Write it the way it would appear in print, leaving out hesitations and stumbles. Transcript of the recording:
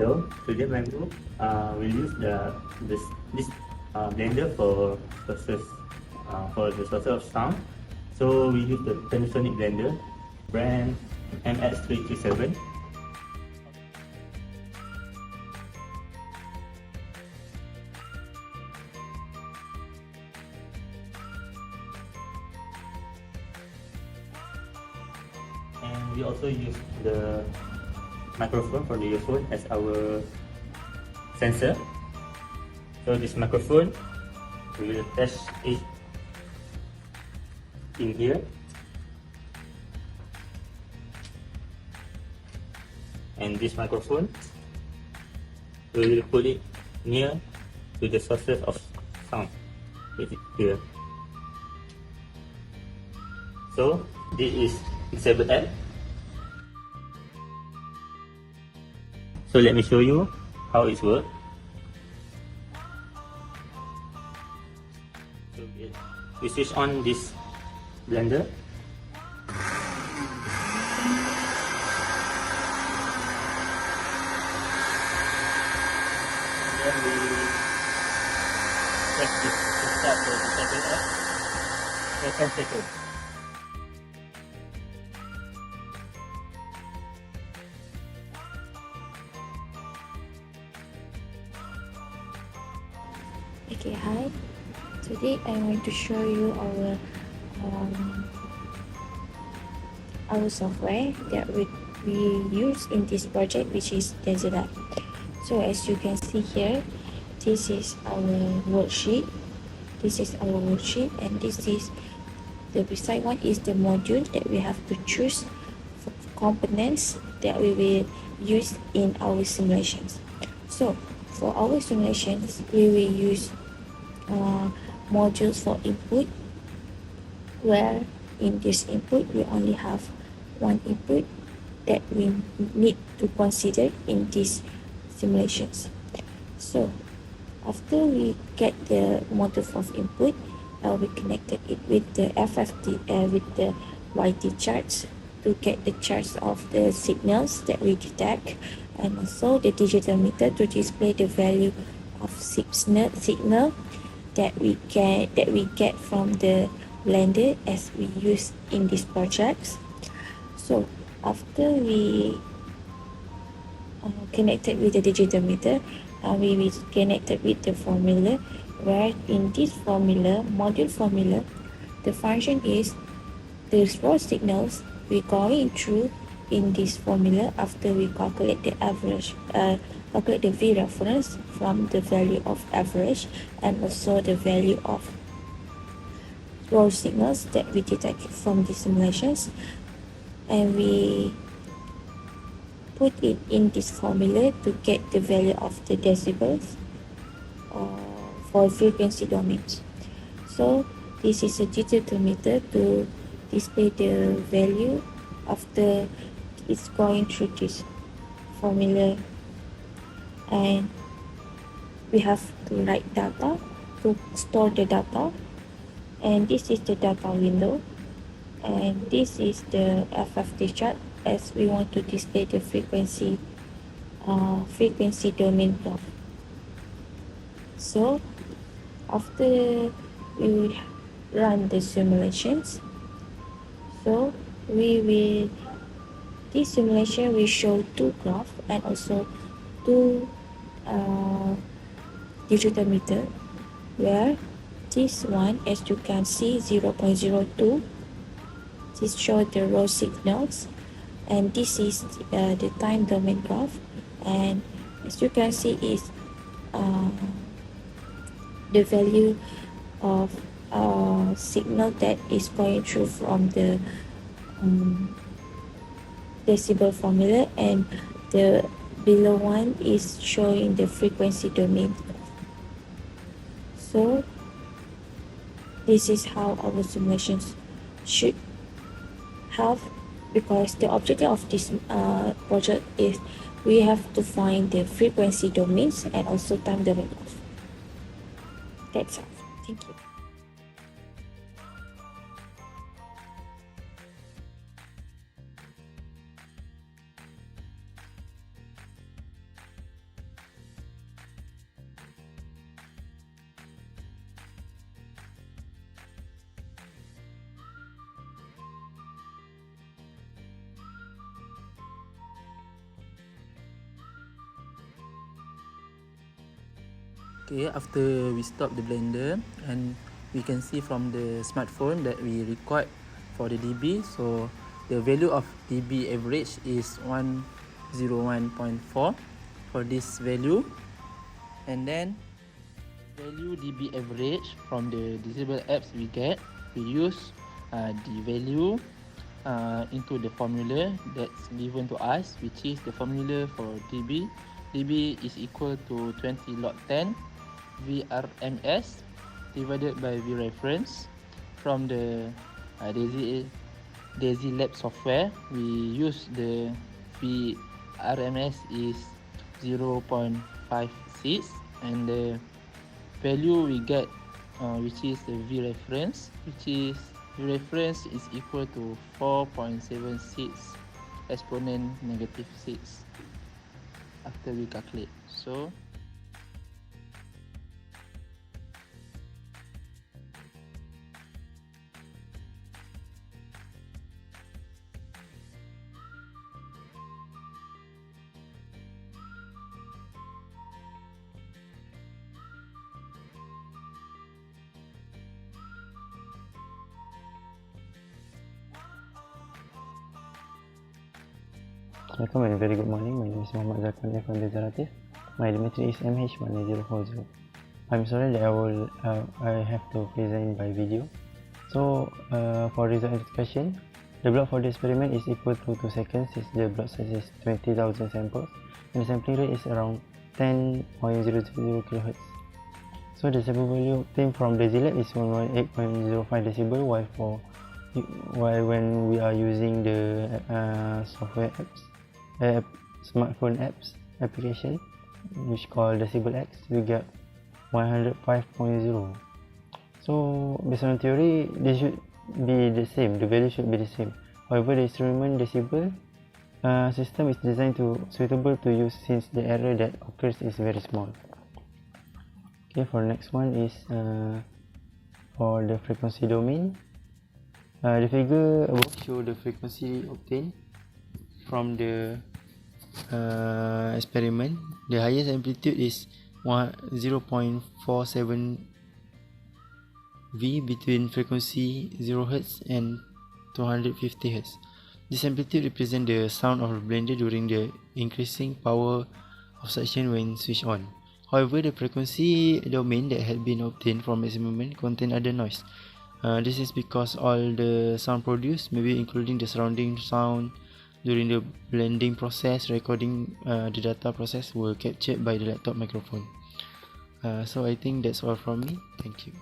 Hello, today my group will use this blender for the source of sound. So we use the Panasonic blender brand BMM3423. And we also use the microphone for the earphone as our sensor. So this microphone, we will attach it in here, and this microphone, we will put it near to the sources of sound here. So this is disable app. So let me show you how it works. So we switch on this blender. Then we press this to start the disable app for 10 seconds. Okay, hi. Today I want to show you our software that we use in this project, which is Desert. So as you can see here, this is our worksheet. This is our worksheet, and this is the beside one is the module that we have to choose for components that we will use in our simulations. So for our simulations, we will use modules for input, where in this input we only have one input that we need to consider in these simulations. So after we get the module of input, we connected it with the FFT with the YT charts to get the charts of the signals that we detect, and also the digital meter to display the value of signal that we get from the blender as we use in these projects. So after we connected with the digital meter, we will connected with the formula, where in this formula, module formula, the function is the raw signals we going through in this formula after we calculate the average, calculate the V reference from the value of average, and also the value of raw signals that we detected from the simulations, and we put it in this formula to get the value of the decibels for frequency domains. So this is a digital meter to display the value after it's going through this formula, and we have to write data to store the data, and this is the data window, and this is the FFT chart as we want to display the frequency domain graph. So after we run the simulations, so this simulation will show two graphs and also two digital meter, where this one, as you can see, 0.02, this shows the raw signals, and this is the time domain graph, and as you can see is the value of signal that is going through from the decibel formula, and the below one is showing the frequency domain. So this is how our simulations should have, because the objective of this project is we have to find the frequency domains and also time domain. That's all. Thank you. Okay, after we stop the blender, and we can see from the smartphone that we record for the dB. So the value of dB average is 101.4 for this value. And then value dB average from the disable apps we get, we use the value into the formula that's given to us, which is the formula for dB. dB is equal to 20 log 10 VRMS divided by V reference. From the Daisy Lab software, we use the VRMS is 0.56, and the value we get, which is the V reference, is equal to 4.76 exponent negative 6 after we calculate. So Assalamualaikum and a very good morning. My name is Muhammad Zakwan from the Zaratif. My Dimitri is MH1040. I'm sorry that I have to present by video. So for result discussion, the block for the experiment is equal to 2 seconds since the block size is 20,000 samples and the sampling rate is around 10.000 kHz. So the sample value obtained from the Zilab is 118.05 decibel, while when we are using the software smartphone apps application which called Decibel X, we get 105.0. So based on theory, they should be the same, the value should be the same. However, the instrument decibel system is designed suitable to use since the error that occurs is very small. Okay, for the next one is for the frequency domain. The figure above show the frequency obtained from the experiment. The highest amplitude is 0.47 V between frequency 0 Hz and 250 Hz. This amplitude represents the sound of the blender during the increasing power of suction when switched on. However, the frequency domain that had been obtained from experiment contain other noise. This is because all the sound produced, maybe including the surrounding sound during the blending process, recording the data process, were captured by the laptop microphone. So I think that's all from me. Thank you.